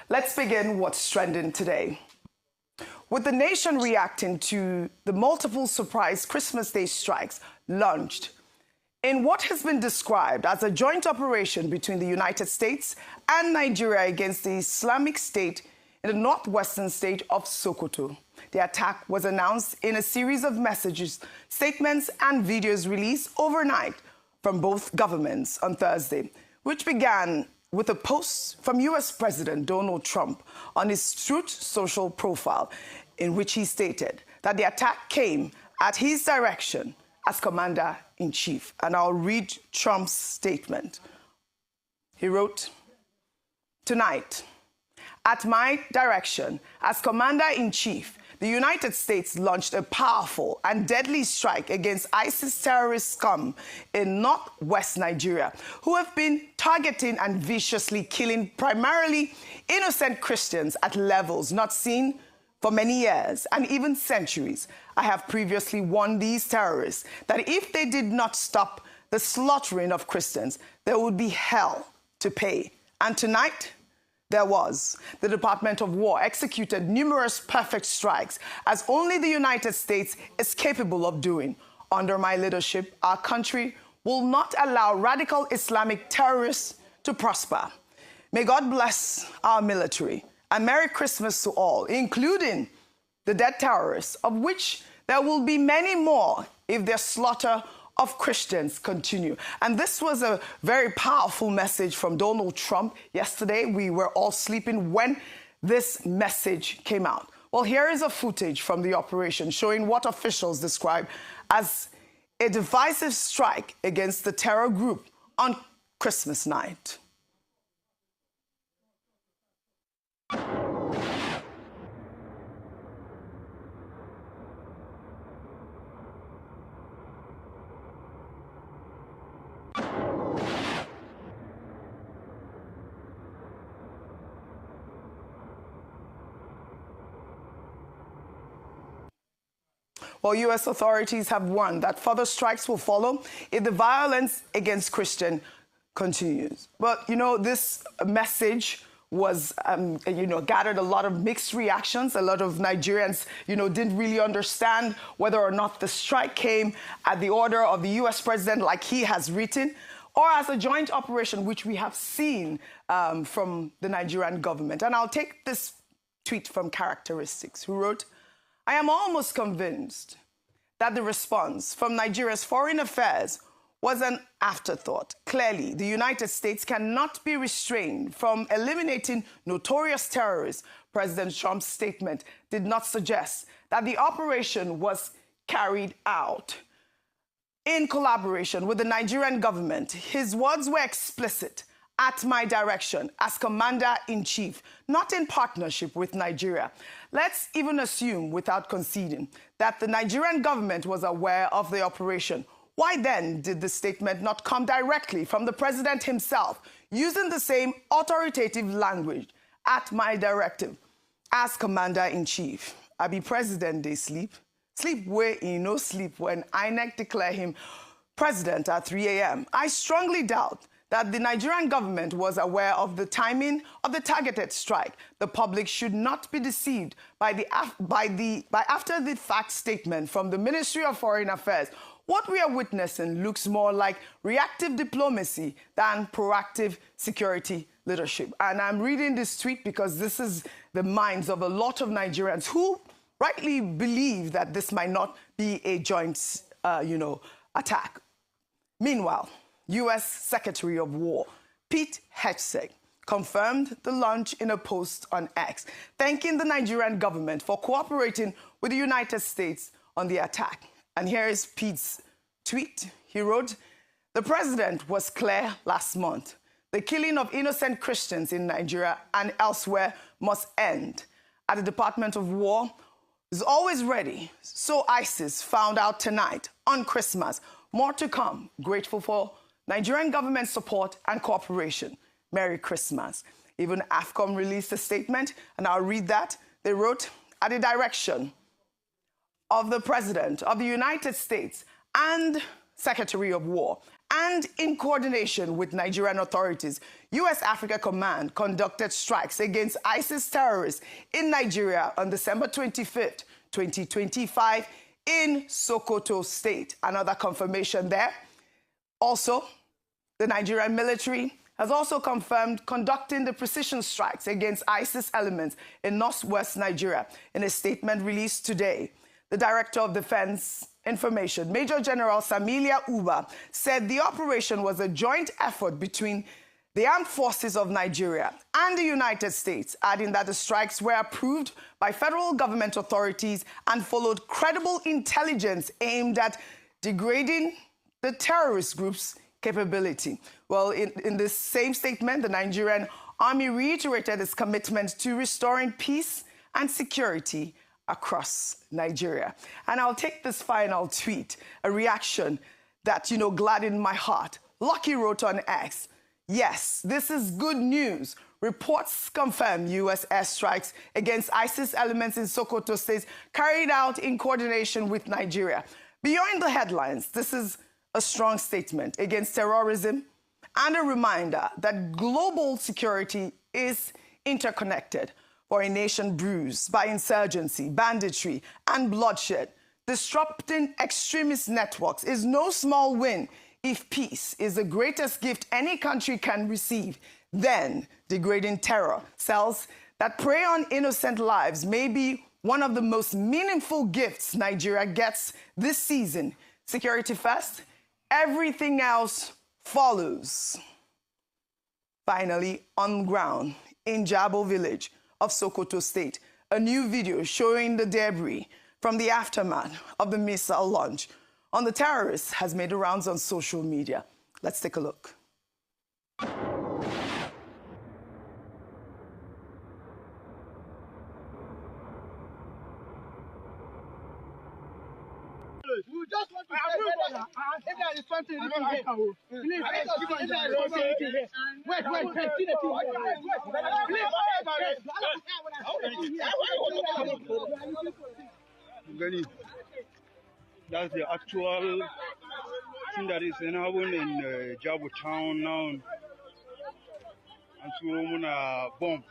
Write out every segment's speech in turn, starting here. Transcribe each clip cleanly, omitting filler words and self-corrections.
Let's begin what's trending today. With the nation reacting to the multiple surprise Christmas Day strikes launched in what has been described as a joint operation between the United States and Nigeria against the Islamic State in the northwestern state of Sokoto. The attack was announced in a series of messages, statements, and videos released overnight from both governments on Thursday, which began with a post from U.S. President Donald Trump on his Truth Social profile, in which he stated that the attack came at his direction as Commander-in-Chief. And I'll read Trump's statement. He wrote, "Tonight, at my direction as Commander-in-Chief, the United States launched a powerful and deadly strike against ISIS terrorist scum in northwest Nigeria, who have been targeting and viciously killing primarily innocent Christians at levels not seen for many years and even centuries. I have previously warned these terrorists that if they did not stop the slaughtering of Christians, there would be hell to pay. And tonight, there was. The Department of War executed numerous perfect strikes, as only the United States is capable of doing. Under my leadership, our country will not allow radical Islamic terrorists to prosper. May God bless our military, and Merry Christmas to all, including the dead terrorists, of which there will be many more if their slaughter of Christians continue." And this was a very powerful message from Donald Trump yesterday. We were all sleeping when this message came out. Well, here is a footage from the operation showing what officials describe as a divisive strike against the terror group on Christmas night. Well, U.S. authorities have warned that further strikes will follow if the violence against Christians continues. But, this message was, gathered a lot of mixed reactions. A lot of Nigerians, didn't really understand whether or not the strike came at the order of the U.S. president, like he has written, or as a joint operation, which we have seen from the Nigerian government. And I'll take this tweet from Characteristics, who wrote, "I am almost convinced that the response from Nigeria's foreign affairs was an afterthought. Clearly, the United States cannot be restrained from eliminating notorious terrorists. President Trump's statement did not suggest that the operation was carried out in collaboration with the Nigerian government. His words were explicit. At my direction as Commander-in-Chief, not in partnership with Nigeria. Let's even assume, without conceding, that the Nigerian government was aware of the operation. Why then did the statement not come directly from the president himself, using the same authoritative language? At my directive as Commander-in-Chief. I be president, they sleep. Sleep where he no sleep when INEC declare him president at 3 a.m. I strongly doubt that the Nigerian government was aware of the timing of the targeted strike. The public should not be deceived by after-the-fact statement from the Ministry of Foreign Affairs. What we are witnessing looks more like reactive diplomacy than proactive security leadership." And I'm reading this tweet because this is the minds of a lot of Nigerians who rightly believe that this might not be a joint, attack. Meanwhile, U.S. Secretary of War Pete Hegseth confirmed the launch in a post on X, thanking the Nigerian government for cooperating with the United States on the attack. And here is Pete's tweet. He wrote, "The president was clear last month. The killing of innocent Christians in Nigeria and elsewhere must end. At the Department of War is always ready. So ISIS found out tonight on Christmas. More to come. Grateful for Nigerian government support and cooperation. Merry Christmas." Even AFCOM released a statement, and I'll read that. They wrote, "At the direction of the President of the United States and Secretary of War and in coordination with Nigerian authorities, U.S. Africa Command conducted strikes against ISIS terrorists in Nigeria on December 25th, 2025 in Sokoto State. Another confirmation there. Also, the Nigerian military has also confirmed conducting the precision strikes against ISIS elements in northwest Nigeria. In a statement released today, the Director of Defense Information, Major General Samilia Uba, said the operation was a joint effort between the armed forces of Nigeria and the United States, adding that the strikes were approved by federal government authorities and followed credible intelligence aimed at degrading the terrorist group's capability. Well, in this same statement, the Nigerian Army reiterated its commitment to restoring peace and security across Nigeria. And I'll take this final tweet, a reaction that, gladdened my heart. Lucky wrote on X, "Yes, this is good news. Reports confirm U.S. airstrikes against ISIS elements in Sokoto State carried out in coordination with Nigeria." Beyond the headlines, this is a strong statement against terrorism and a reminder that global security is interconnected. For a nation bruised by insurgency, banditry, and bloodshed, disrupting extremist networks is no small win. If peace is the greatest gift any country can receive, then degrading terror cells that prey on innocent lives may be one of the most meaningful gifts Nigeria gets this season. Security first, everything else follows. Finally, on ground in Jabo village of Sokoto State, a new video showing the debris from the aftermath of the missile launch on the terrorists has made the rounds on social media. Let's take a look. We just want to say that if there is something written here, please let us give us the wait, see the thing. That's the actual thing that is happening in Jabo town now. And so we're gonna bomb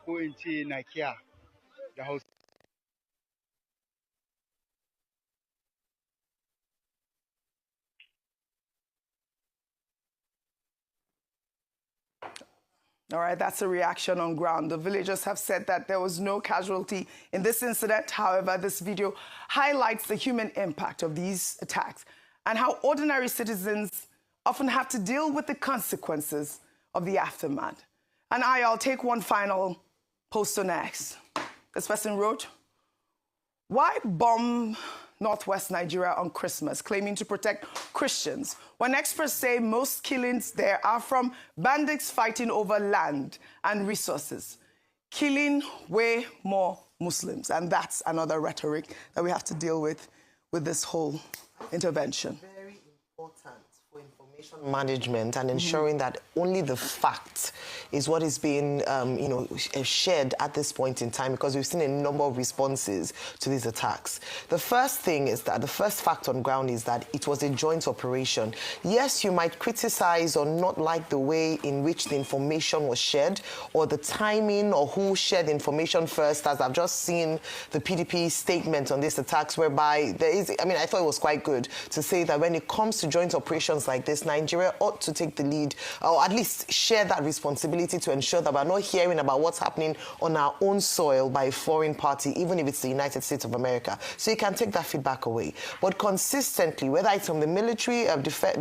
go into Nigeria, the house. All right, that's a reaction on ground. The villagers have said that there was no casualty in this incident. However, this video highlights the human impact of these attacks and how ordinary citizens often have to deal with the consequences of the aftermath. And I'll take one final post on X. This person wrote, "Why bomb northwest Nigeria on Christmas, claiming to protect Christians, when experts say most killings there are from bandits fighting over land and resources, killing way more Muslims?" And that's another rhetoric that we have to deal with this whole intervention. Very important for information management and ensuring that only the fact is what is being, shared at this point in time, because we've seen a number of responses to these attacks. The first thing is that the first fact on ground is that it was a joint operation. Yes, you might criticize or not like the way in which the information was shared or the timing or who shared the information first, as I've just seen the PDP statement on these attacks, whereby there is, I thought it was quite good to say that when it comes to joint operations like this, Nigeria ought to take the lead, or at least share that responsibility to ensure that we're not hearing about what's happening on our own soil by a foreign party, even if it's the United States of America. So you can take that feedback away. But consistently, whether it's from the military,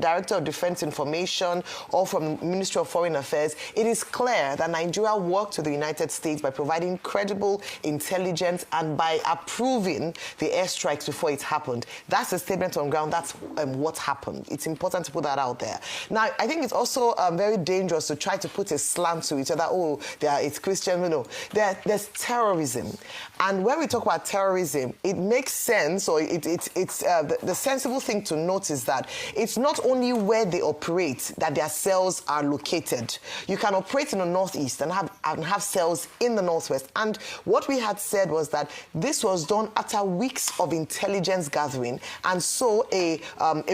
Director of Defense Information, or from the Ministry of Foreign Affairs, it is clear that Nigeria worked with the United States by providing credible intelligence and by approving the airstrikes before it happened. That's the statement on ground. That's what happened. It's important to put that out there. there. Now, I think it's also very dangerous to try to put a slant to it, that, oh, it's Christian, there's terrorism. And when we talk about terrorism, it makes sense, or the sensible thing to note is that it's not only where they operate that their cells are located. You can operate in the northeast and have cells in the northwest. And what we had said was that this was done after weeks of intelligence gathering, and so a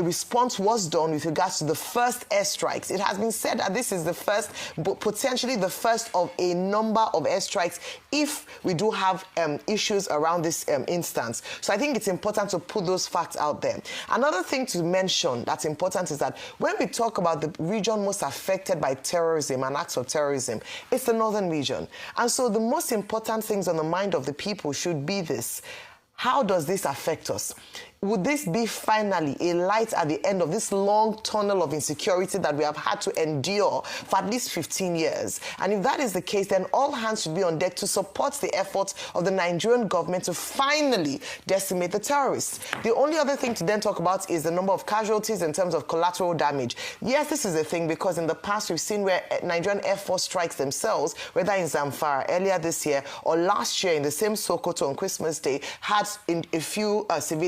response was done with regards to the first airstrikes. It has been said that this is the first, but potentially the first of a number of airstrikes if we do have issues around this instance. So I think it's important to put those facts out there. Another thing to mention that's important is that when we talk about the region most affected by terrorism and acts of terrorism, it's the northern region. And so the most important things on the mind of the people should be this: how does this affect us? Would this be finally a light at the end of this long tunnel of insecurity that we have had to endure for at least 15 years? And if that is the case, then all hands should be on deck to support the efforts of the Nigerian government to finally decimate the terrorists. The only other thing to then talk about is the number of casualties in terms of collateral damage. Yes, this is a thing because in the past we've seen where Nigerian Air Force strikes themselves, whether in Zamfara earlier this year or last year in the same Sokoto on Christmas Day, had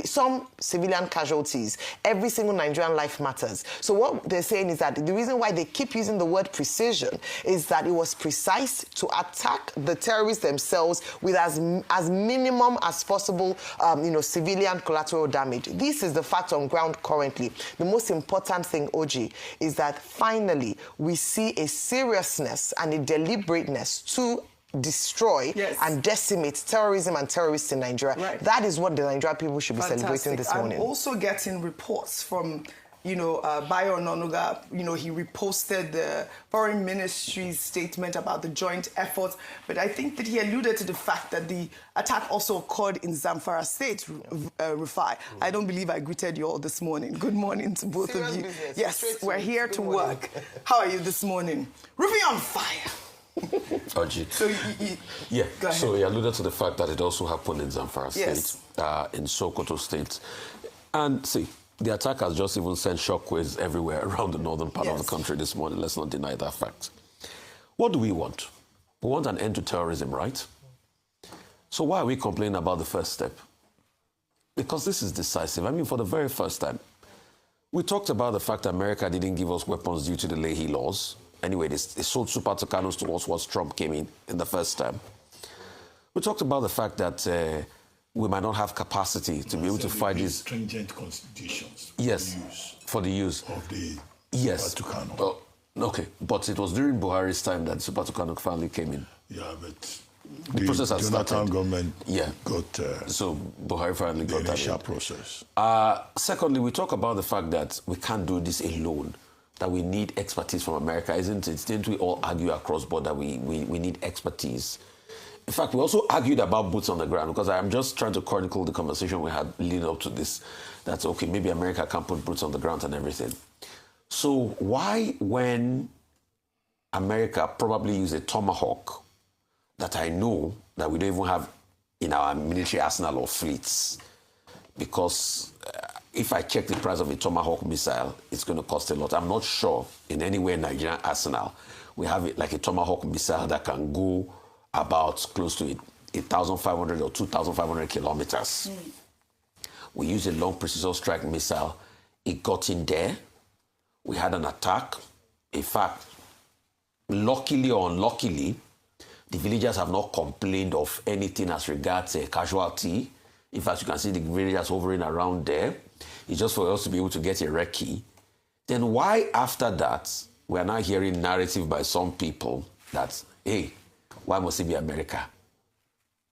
some civilian casualties. Every single Nigerian life matters. So what they're saying is that the reason why they keep using the word precision is that it was precise to attack the terrorists themselves with as minimum as possible, civilian collateral damage. This is the fact on ground currently. The most important thing, Oji, is that finally we see a seriousness and a deliberateness to destroy and decimate terrorism and terrorists in Nigeria. Right. That is what the Nigerian people should be celebrating this morning. I'm also getting reports from, Bayo Ononuga. He reposted the Foreign Ministry's statement about the joint efforts, but I think that he alluded to the fact that the attack also occurred in Zamfara State, Rufai. I don't believe I greeted you all this morning. Good morning to both Serious of you. business. Yes, we're here to work. How are you this morning? Rufai on fire. Oji. So he alluded to the fact that it also happened in Zamfara State, in Sokoto State. And see, the attack has just even sent shockwaves everywhere around the northern part of the country this morning. Let's not deny that fact. What do we want? We want an end to terrorism, right? So why are we complaining about the first step? Because this is decisive. I mean, for the very first time, we talked about the fact that America didn't give us weapons due to the Leahy laws. Anyway, they sold Super Tucanos to us once Trump came in the first time. We talked about the fact that we might not have capacity to be able to fight these stringent constitutions. For the use of the Super Tucano. Well, okay, but it was during Buhari's time that Super Tucano finally came in. Yeah, but the process has Jonathan started. Government got so Buhari finally got that initial process. Secondly, we talk about the fact that we can't do this alone, that we need expertise from America, isn't it? Didn't we all argue across board that we need expertise? In fact, we also argued about boots on the ground, because I'm just trying to chronicle the conversation we had leading up to this. That's okay, maybe America can put boots on the ground and everything. So why, when America probably used a Tomahawk that I know that we don't even have in our military arsenal or fleets, because if I check the price of a Tomahawk missile, it's going to cost a lot. I'm not sure in any way in Nigerian arsenal we have it like a Tomahawk missile that can go about close to 1,500 or 2,500 kilometers. We used a long precision strike missile. It got in there. We had an attack. In fact, luckily or unluckily, the villagers have not complained of anything as regards a casualty. In fact, you can see the villagers hovering around there. It's just for us to be able to get a recce. Then why after that, we're now hearing narrative by some people that, hey, why must it be America?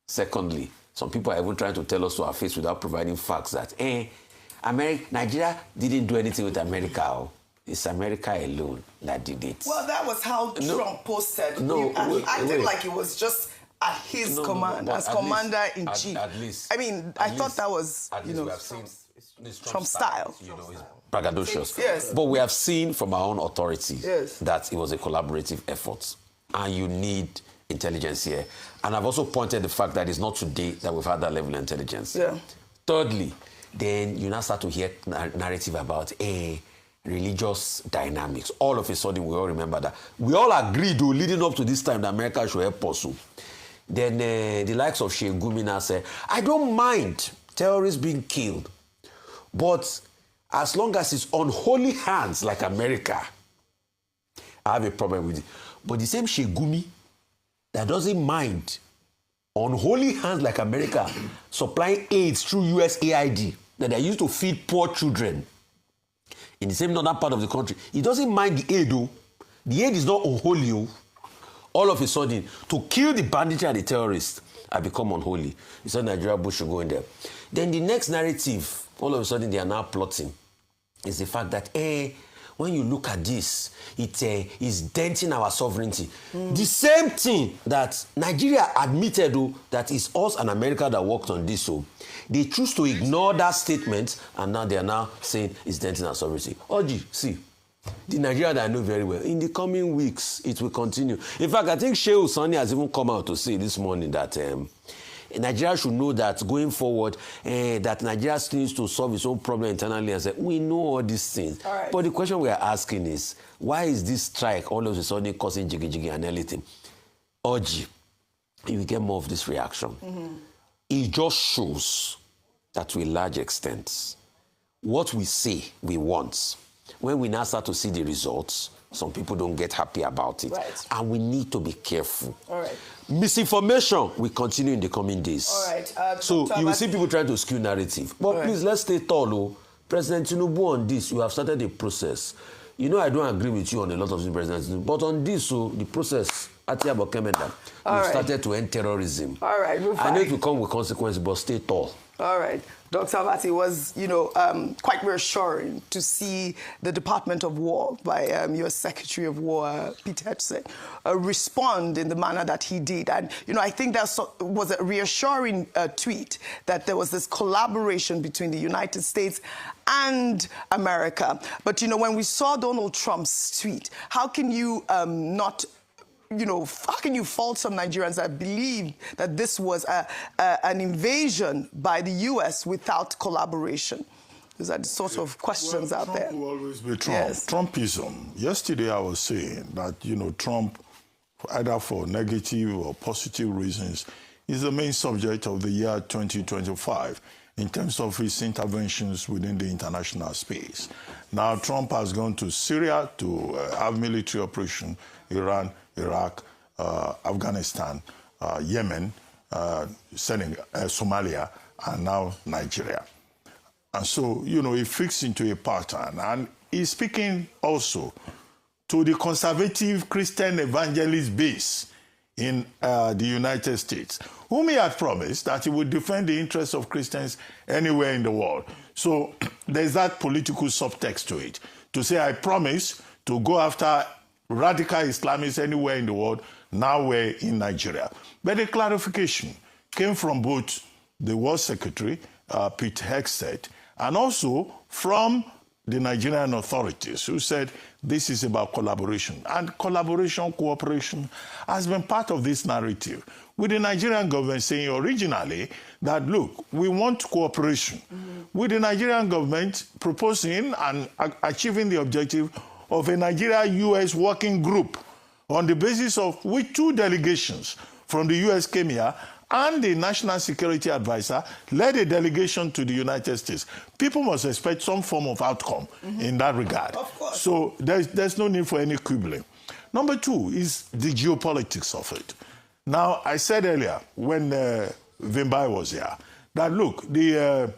Secondly, some people are even trying to tell us to our face without providing facts that, Nigeria didn't do anything with America. It's America alone that did it. Well, that was how Trump posted. He acted like it was just at his command, as commander-in-chief. At least. I mean, I thought that was, we have seen this Trump style. He's braggadocious. Yes. But we have seen from our own authorities yes. that it was a collaborative effort. And you need intelligence here. And I've also pointed the fact that it's not today that we've had that level of intelligence. Yeah. Thirdly, then you now start to hear narrative about, religious dynamics. All of a sudden, we all remember that. We all agreed, though, leading up to this time, that America should help pursue. Then the likes of Sheikh Gumi now said, I don't mind terrorists being killed, but as long as it's on holy hands like America, I have a problem with it. But the same Sheikh Gumi that doesn't mind on holy hands like America supplying aids through USAID that they used to feed poor children in the same northern part of the country, he doesn't mind the aid, though. The aid is not unholy, oh. All of a sudden, to kill the banditry and the terrorists have become unholy. He said Nigeria Bush should go in there. Then the next narrative, all of a sudden they are now plotting, is the fact that, when you look at this, it is denting our sovereignty. The same thing that Nigeria admitted, though, that it's us and America that worked on this, so they choose to ignore that statement, and now they are now saying it's denting our sovereignty. Oji, see, the Nigeria that I know very well, in the coming weeks, it will continue. In fact, I think Shehu Sani has even come out to say this morning that Nigeria should know that going forward, that Nigeria still needs to solve its own problem internally and say, we know all these things. All right. But the question we are asking is, why is this strike all of a sudden causing jiggy and everything? Oji, you will get more of this reaction. It just shows that to a large extent, what we say we want, when we now start to see the results, some people don't get happy about it. Right. And we need to be careful. All right. Misinformation will continue in the coming days. All right. So Dr. you will see Abati. people trying to skew narrative. But All right. please, let's stay tall. Oh. President Tinubu, on this, you have started a process. You know I don't agree with you on a lot of things, President Tinubu. But on this, so the process, Atiaba Kemenda, you right. started to end terrorism. All right, move I know on. it will come with consequences, but stay tall. All right. Dr. Abati, was, quite reassuring to see the Department of War by your Secretary of War, Pete Hegseth, respond in the manner that he did. And, I think that was a reassuring tweet that there was this collaboration between the United States and America. But, when we saw Donald Trump's tweet, how can you how can you fault some Nigerians that believe that this was an invasion by the U.S. without collaboration? Those are the sort of questions out there. Trump will always be Trump. Yes. Trumpism. Yesterday I was saying that, Trump, either for negative or positive reasons, is the main subject of the year 2025 in terms of his interventions within the international space. Now, Trump has gone to Syria to have military operation, Iran, Iraq, Afghanistan, Yemen, Somalia, and now Nigeria. And so, he fits into a pattern. And he's speaking also to the conservative Christian evangelist base in the United States, whom he had promised that he would defend the interests of Christians anywhere in the world. So there's that political subtext to it, to say, I promise to go after radical Islamists anywhere in the world. Now we're in Nigeria. But the clarification came from both the War Secretary, Pete Hegseth, and also from the Nigerian authorities, who said this is about collaboration. And collaboration, cooperation has been part of this narrative, with the Nigerian government saying originally that, look, we want cooperation, with the Nigerian government proposing and achieving the objective of a Nigeria-U.S. working group on the basis of which two delegations from the U.S. came here, and the National Security Advisor led a delegation to the United States. People must expect some form of outcome in that regard. Of course. So there's no need for any quibbling. Number two is the geopolitics of it. Now, I said earlier when Vimbai was here that, look, the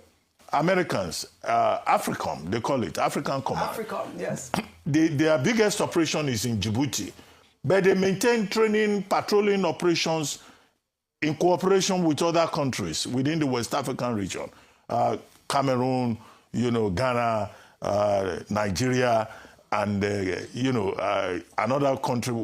Americans, AFRICOM, they call it, African Command. AFRICOM, yes. Their biggest operation is in Djibouti. But they maintain training, patrolling operations in cooperation with other countries within the West African region. Cameroon, Ghana, Nigeria, and, another country,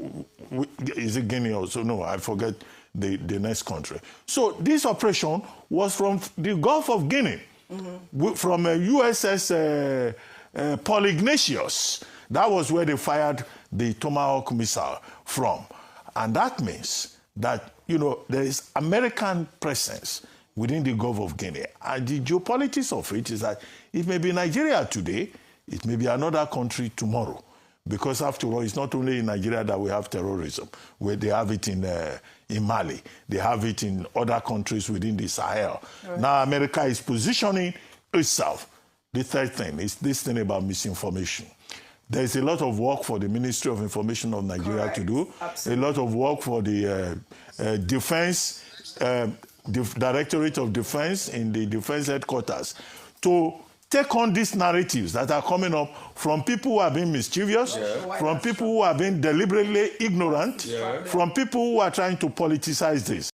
is it Guinea also? No, I forget the next country. So this operation was from the Gulf of Guinea, from USS Paul Ignatius. That was where they fired the Tomahawk missile from. And that means that, there is American presence within the Gulf of Guinea. And the geopolitics of it is that it may be Nigeria today, It may be another country tomorrow. Because after all, it's not only in Nigeria that we have terrorism, where they have it in Mali. They have it in other countries within the Sahel. Right. Now America is positioning itself. The third thing is this thing about misinformation. There's a lot of work for the Ministry of Information of Nigeria to do. Absolutely. A lot of work for the Defense, Directorate of Defense in the Defense Headquarters to take on these narratives that are coming up from people who are being mischievous, from people who are being deliberately ignorant, from people who are trying to politicize this.